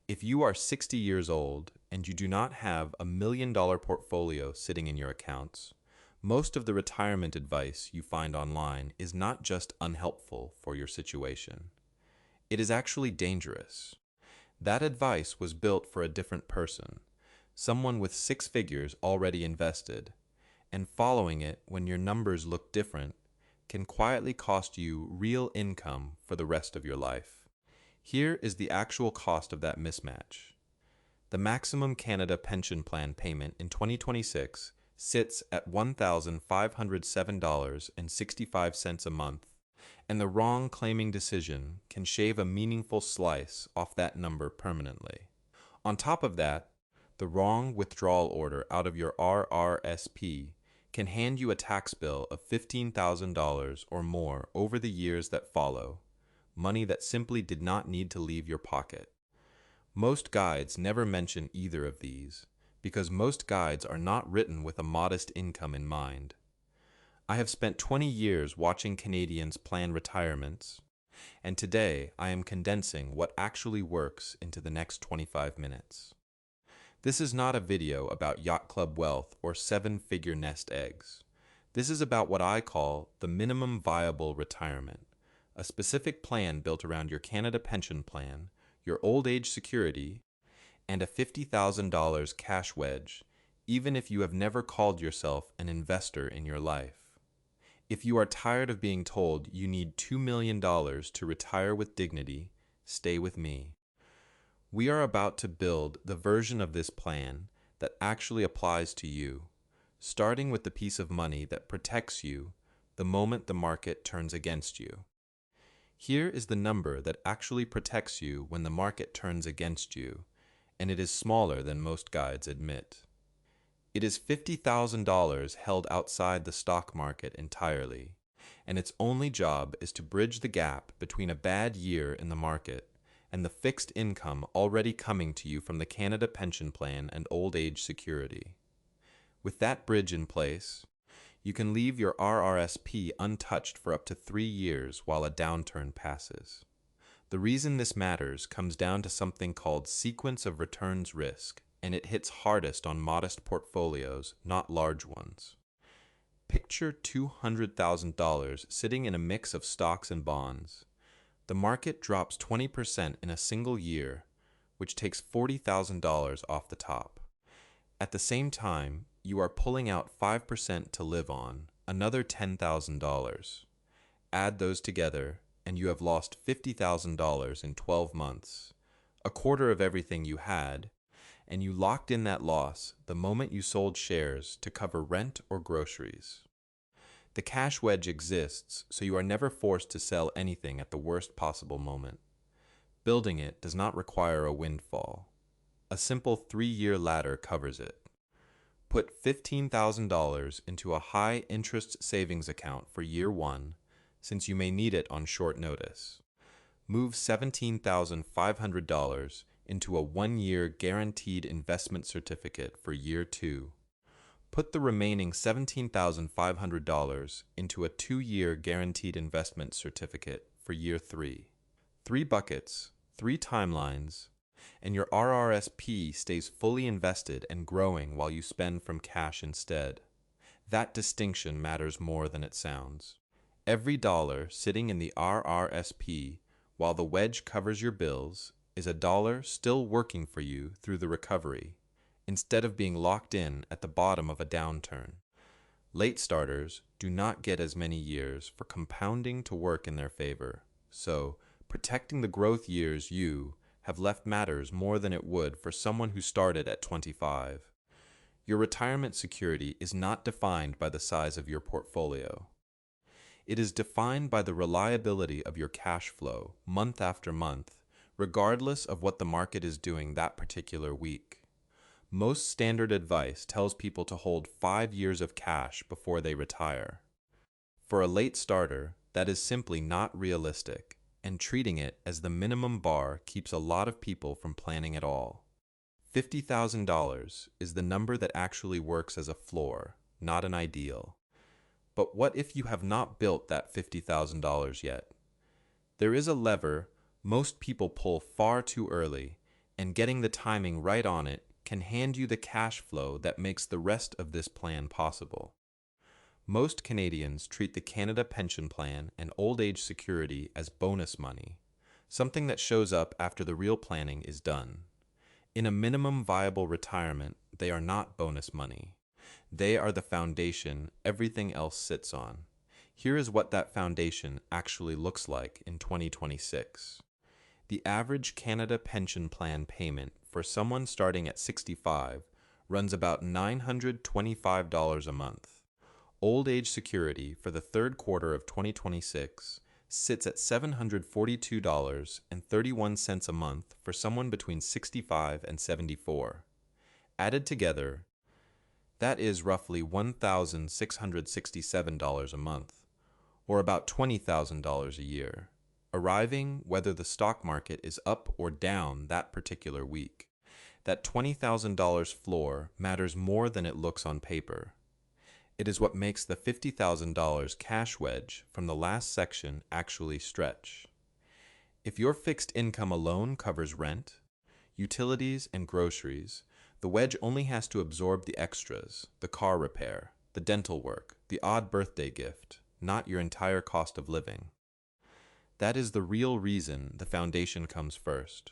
If you are 60 years old and you do not have $1 million portfolio sitting in your accounts, most of the retirement advice you find online is not just unhelpful for your situation. It is actually dangerous. That advice was built for a different person, someone with 6 figures already invested, and following it when your numbers look different can quietly cost you real income for the rest of your life. Here is the actual cost of that mismatch. The maximum Canada pension plan payment in 2026 sits at $1,507.65 a month, and the wrong claiming decision can shave a meaningful slice off that number permanently. On top of that, the wrong withdrawal order out of your RRSP can hand you a tax bill of $15,000 or more over the years that follow, money that simply did not need to leave your pocket. Most guides never mention either of these, because most guides are not written with a modest income in mind. I have spent 20 years watching Canadians plan retirements, and today I am condensing what actually works into the next 25 minutes. This is not a video about yacht club wealth or 7-figure nest eggs. This is about what I call the minimum viable retirement, a specific plan built around your Canada pension plan, your old age security, and a $50,000 cash wedge, even if you have never called yourself an investor in your life. If you are tired of being told you need $2 million to retire with dignity, stay with me. We are about to build the version of this plan that actually applies to you, starting with the piece of money that protects you the moment the market turns against you. Here is the number that actually protects you when the market turns against you, and it is smaller than most guides admit. It is $50,000 held outside the stock market entirely, and its only job is to bridge the gap between a bad year in the market and the fixed income already coming to you from the Canada Pension Plan and Old Age Security. With that bridge in place, you can leave your RRSP untouched for up to 3 years while a downturn passes. The reason this matters comes down to something called sequence of returns risk, and it hits hardest on modest portfolios, not large ones. Picture $200,000 sitting in a mix of stocks and bonds. The market drops 20% in a single year, which takes $40,000 off the top. At the same time, you are pulling out 5% to live on, another $10,000. Add those together, and you have lost $50,000 in 12 months, a quarter of everything you had, and you locked in that loss the moment you sold shares to cover rent or groceries. The cash wedge exists, so you are never forced to sell anything at the worst possible moment. Building it does not require a windfall. A simple 3-year ladder covers it. Put $15,000 into a high-interest savings account for year 1, since you may need it on short notice. Move $17,500 into a 1-year guaranteed investment certificate for year 2. Put the remaining $17,500 into a 2-year guaranteed investment certificate for year 3. 3 buckets, 3 timelines, and your RRSP stays fully invested and growing while you spend from cash instead. That distinction matters more than it sounds. Every dollar sitting in the RRSP while the wedge covers your bills is a dollar still working for you through the recovery, instead of being locked in at the bottom of a downturn. Late starters do not get as many years for compounding to work in their favor, so protecting the growth years you have left matters more than it would for someone who started at 25. Your retirement security is not defined by the size of your portfolio. It is defined by the reliability of your cash flow month after month, regardless of what the market is doing that particular week. Most standard advice tells people to hold 5 years of cash before they retire. For a late starter, that is simply not realistic, and treating it as the minimum bar keeps a lot of people from planning at all. $50,000 is the number that actually works as a floor, not an ideal. But what if you have not built that $50,000 yet? There is a lever most people pull far too early, and getting the timing right on it can hand you the cash flow that makes the rest of this plan possible. Most Canadians treat the Canada Pension Plan and Old Age Security as bonus money, something that shows up after the real planning is done. In a minimum viable retirement, they are not bonus money. They are the foundation everything else sits on. Here is what that foundation actually looks like in 2026. The average Canada Pension Plan payment for someone starting at 65 runs about $925 a month. Old Age Security for the third quarter of 2026 sits at $742.31 a month for someone between 65 and 74. Added together, that is roughly $1,667 a month, or about $20,000 a year, arriving whether the stock market is up or down that particular week. That $20,000 floor matters more than it looks on paper. It is what makes the $50,000 cash wedge from the last section actually stretch. If your fixed income alone covers rent, utilities, and groceries, the wedge only has to absorb the extras, the car repair, the dental work, the odd birthday gift, not your entire cost of living. That is the real reason the foundation comes first.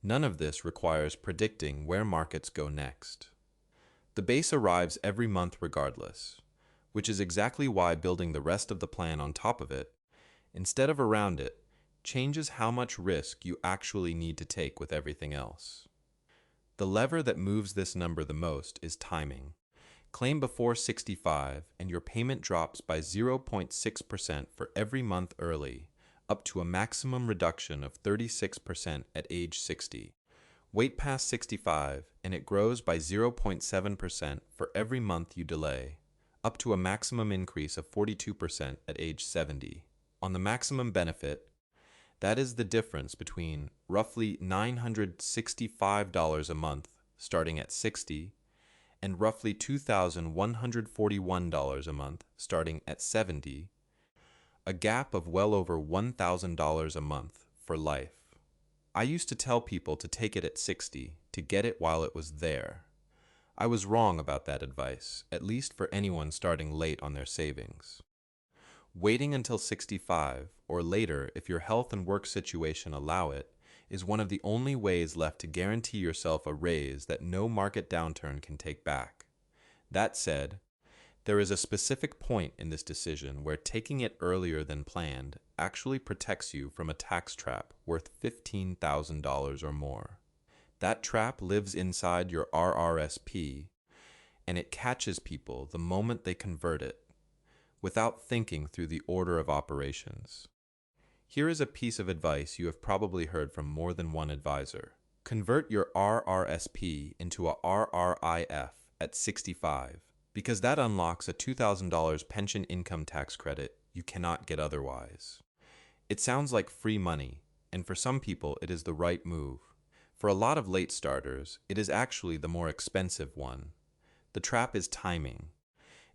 None of this requires predicting where markets go next. The base arrives every month regardless, which is exactly why building the rest of the plan on top of it, instead of around it, changes how much risk you actually need to take with everything else. The lever that moves this number the most is timing. Claim before 65 and your payment drops by 0.6% for every month early, up to a maximum reduction of 36% at age 60. Wait past 65 and it grows by 0.7% for every month you delay, up to a maximum increase of 42% at age 70. On the maximum benefit, that is the difference between roughly $965 a month starting at 60 and roughly $2,141 a month starting at 70, a gap of well over $1,000 a month for life. I used to tell people to take it at 60 to get it while it was there. I was wrong about that advice, at least for anyone starting late on their savings. Waiting until 65, or later if your health and work situation allow it, is one of the only ways left to guarantee yourself a raise that no market downturn can take back. That said, there is a specific point in this decision where taking it earlier than planned actually protects you from a tax trap worth $15,000 or more. That trap lives inside your RRSP, and it catches people the moment they convert it, without thinking through the order of operations. Here is a piece of advice you have probably heard from more than one advisor. Convert your RRSP into a RRIF at 65, because that unlocks a $2,000 pension income tax credit you cannot get otherwise. It sounds like free money, and for some people it is the right move. For a lot of late starters, it is actually the more expensive one. The trap is timing.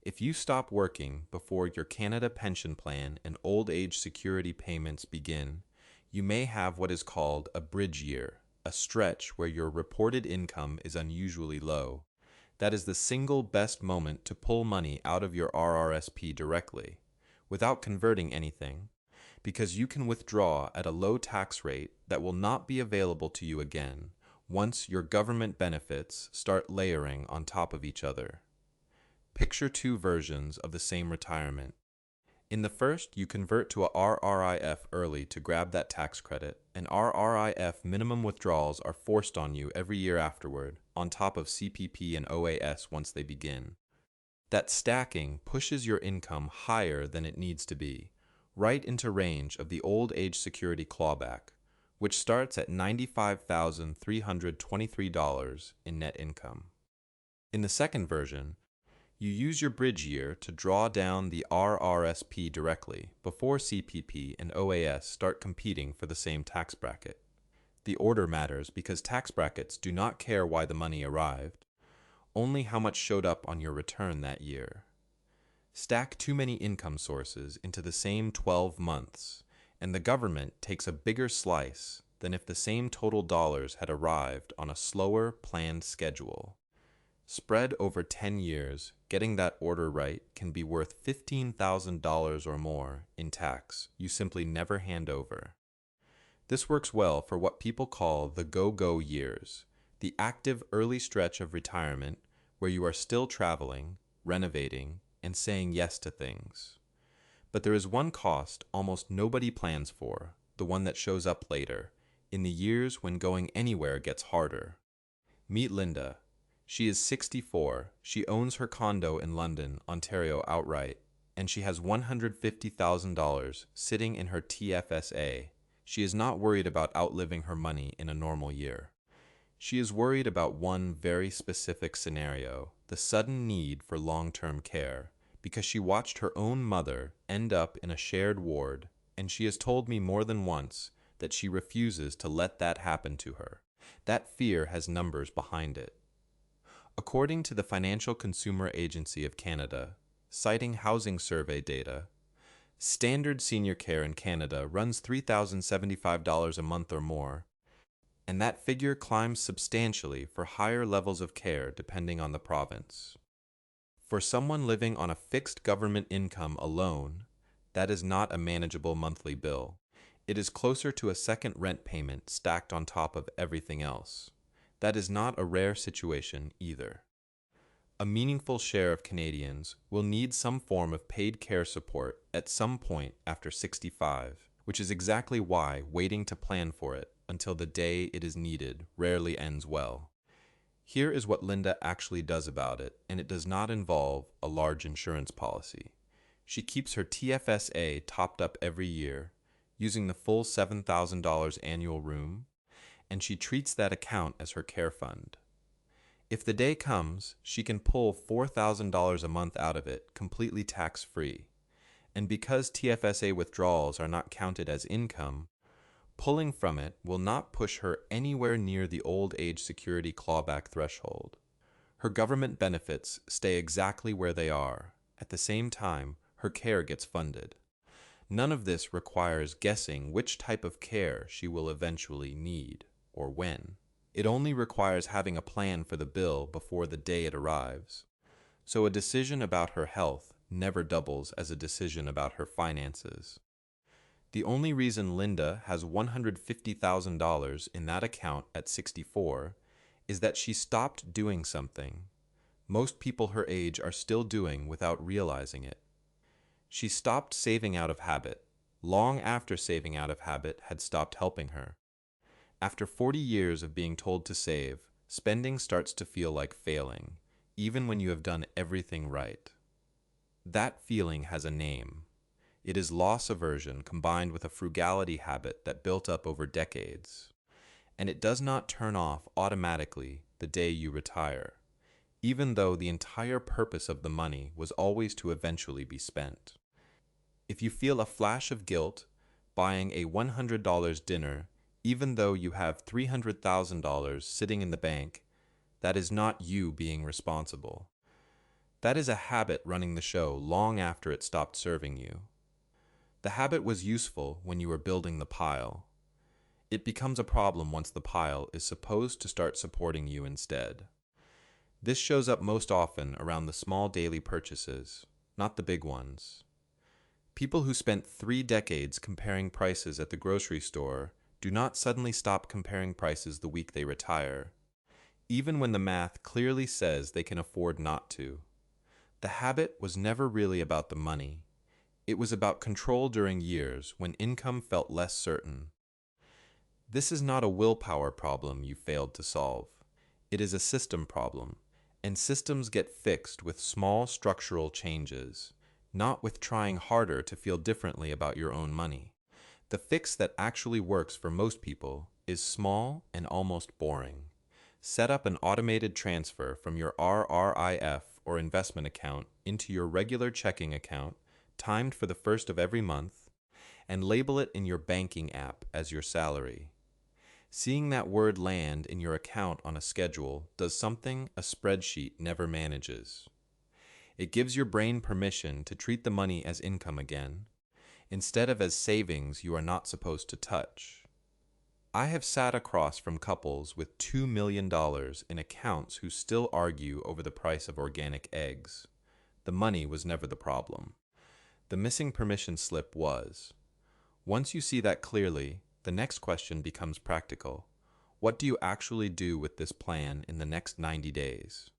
If you stop working before your Canada Pension Plan and Old Age Security payments begin, you may have what is called a bridge year, a stretch where your reported income is unusually low. That is the single best moment to pull money out of your RRSP directly, without converting anything, because you can withdraw at a low tax rate that will not be available to you again once your government benefits start layering on top of each other. Picture two versions of the same retirement. In the first, you convert to a RRIF early to grab that tax credit, and RRIF minimum withdrawals are forced on you every year afterward, on top of CPP and OAS once they begin. That stacking pushes your income higher than it needs to be, right into range of the Old Age Security clawback, which starts at $95,323 in net income. In the second version, you use your bridge year to draw down the RRSP directly before CPP and OAS start competing for the same tax bracket. The order matters because tax brackets do not care why the money arrived, only how much showed up on your return that year. Stack too many income sources into the same 12 months, and the government takes a bigger slice than if the same total dollars had arrived on a slower, planned schedule. Spread over 10 years, getting that order right can be worth $15,000 or more in tax you simply never hand over. This works well for what people call the go-go years, the active early stretch of retirement where you are still traveling, renovating, and saying yes to things. But there is one cost almost nobody plans for, the one that shows up later, in the years when going anywhere gets harder. Meet Linda. She is 64, she owns her condo in London, Ontario outright, and she has $150,000 sitting in her TFSA. She is not worried about outliving her money in a normal year. She is worried about one very specific scenario, the sudden need for long-term care, because she watched her own mother end up in a shared ward, and she has told me more than once that she refuses to let that happen to her. That fear has numbers behind it. According to the Financial Consumer Agency of Canada, citing housing survey data, standard senior care in Canada runs $3,075 a month or more, and that figure climbs substantially for higher levels of care depending on the province. For someone living on a fixed government income alone, that is not a manageable monthly bill. It is closer to a second rent payment stacked on top of everything else. That is not a rare situation either. A meaningful share of Canadians will need some form of paid care support at some point after 65, which is exactly why waiting to plan for it until the day it is needed rarely ends well. Here is what Linda actually does about it, and it does not involve a large insurance policy. She keeps her TFSA topped up every year, using the full $7,000 annual room, and she treats that account as her care fund. If the day comes, she can pull $4,000 a month out of it completely tax-free. And because TFSA withdrawals are not counted as income, pulling from it will not push her anywhere near the old age security clawback threshold. Her government benefits stay exactly where they are. At the same time, her care gets funded. None of this requires guessing which type of care she will eventually need, or when. It only requires having a plan for the bill before the day it arrives. So a decision about her health never doubles as a decision about her finances. The only reason Linda has $150,000 in that account at 64 is that she stopped doing something most people her age are still doing without realizing it. She stopped saving out of habit, long after saving out of habit had stopped helping her. After 40 years of being told to save, spending starts to feel like failing, even when you have done everything right. That feeling has a name. It is loss aversion combined with a frugality habit that built up over decades. And it does not turn off automatically the day you retire, even though the entire purpose of the money was always to eventually be spent. If you feel a flash of guilt buying a $100 dinner, even though you have $300,000 sitting in the bank, that is not you being responsible. That is a habit running the show long after it stopped serving you. The habit was useful when you were building the pile. It becomes a problem once the pile is supposed to start supporting you instead. This shows up most often around the small daily purchases, not the big ones. People who spent 3 decades comparing prices at the grocery store do not suddenly stop comparing prices the week they retire, even when the math clearly says they can afford not to. The habit was never really about the money. It was about control during years when income felt less certain. This is not a willpower problem you failed to solve. It is a system problem, and systems get fixed with small structural changes, not with trying harder to feel differently about your own money. The fix that actually works for most people is small and almost boring. Set up an automated transfer from your RRIF or investment account into your regular checking account, timed for the first of every month, and label it in your banking app as your salary. Seeing that word land in your account on a schedule does something a spreadsheet never manages. It gives your brain permission to treat the money as income again, instead of as savings you are not supposed to touch. I have sat across from couples with $2 million in accounts who still argue over the price of organic eggs. The money was never the problem. The missing permission slip was. Once you see that clearly, the next question becomes practical. What do you actually do with this plan in the next 90 days?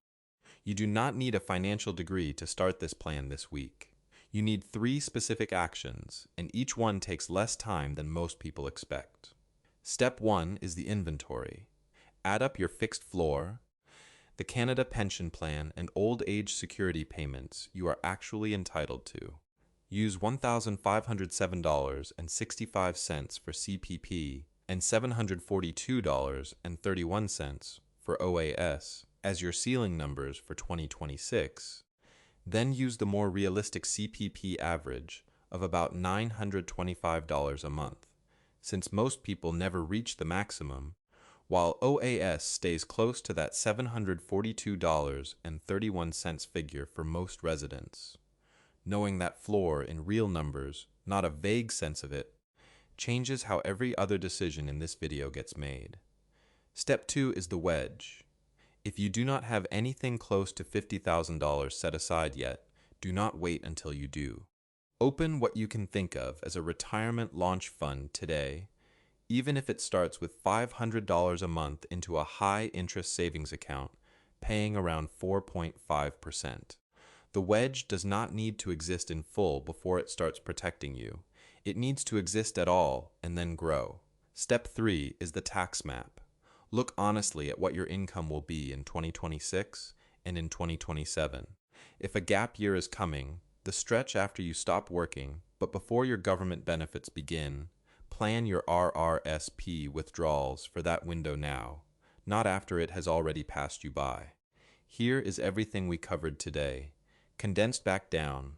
You do not need a financial degree to start this plan this week. You need 3 specific actions, and each one takes less time than most people expect. Step 1 is the inventory. Add up your fixed floor, the Canada Pension Plan, and old age security payments you are actually entitled to. Use $1,507.65 for CPP and $742.31 for OAS as your ceiling numbers for 2026. Then use the more realistic CPP average of about $925 a month, since most people never reach the maximum, while OAS stays close to that $742.31 figure for most residents. Knowing that floor in real numbers, not a vague sense of it, changes how every other decision in this video gets made. Step 2 is the wedge. If you do not have anything close to $50,000 set aside yet, do not wait until you do. Open what you can think of as a retirement launch fund today, even if it starts with $500 a month into a high-interest savings account, paying around 4.5%. The wedge does not need to exist in full before it starts protecting you. It needs to exist at all and then grow. Step 3 is the tax map. Look honestly at what your income will be in 2026 and in 2027. If a gap year is coming, the stretch after you stop working, but before your government benefits begin, plan your RRSP withdrawals for that window now, not after it has already passed you by. Here is everything we covered today, condensed back down.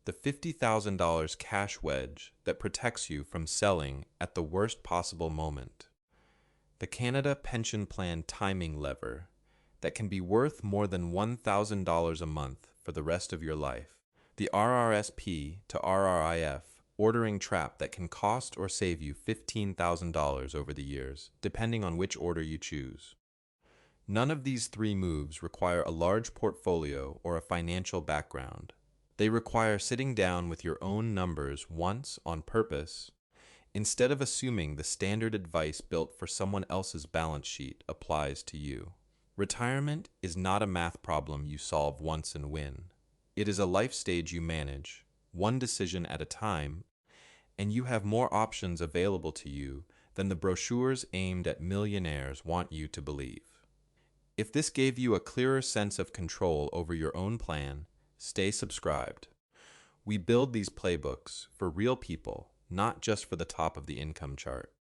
The $50,000 cash wedge that protects you from selling at the worst possible moment. The Canada Pension Plan timing lever that can be worth more than $1,000 a month for the rest of your life. The RRSP to RRIF ordering trap that can cost or save you $15,000 over the years, depending on which order you choose. None of these 3 moves require a large portfolio or a financial background. They require sitting down with your own numbers once on purpose, instead of assuming the standard advice built for someone else's balance sheet applies to you. Retirement is not a math problem you solve once and win. It is a life stage you manage, one decision at a time, and you have more options available to you than the brochures aimed at millionaires want you to believe. If this gave you a clearer sense of control over your own plan, stay subscribed. We build these playbooks for real people, not just for the top of the income chart.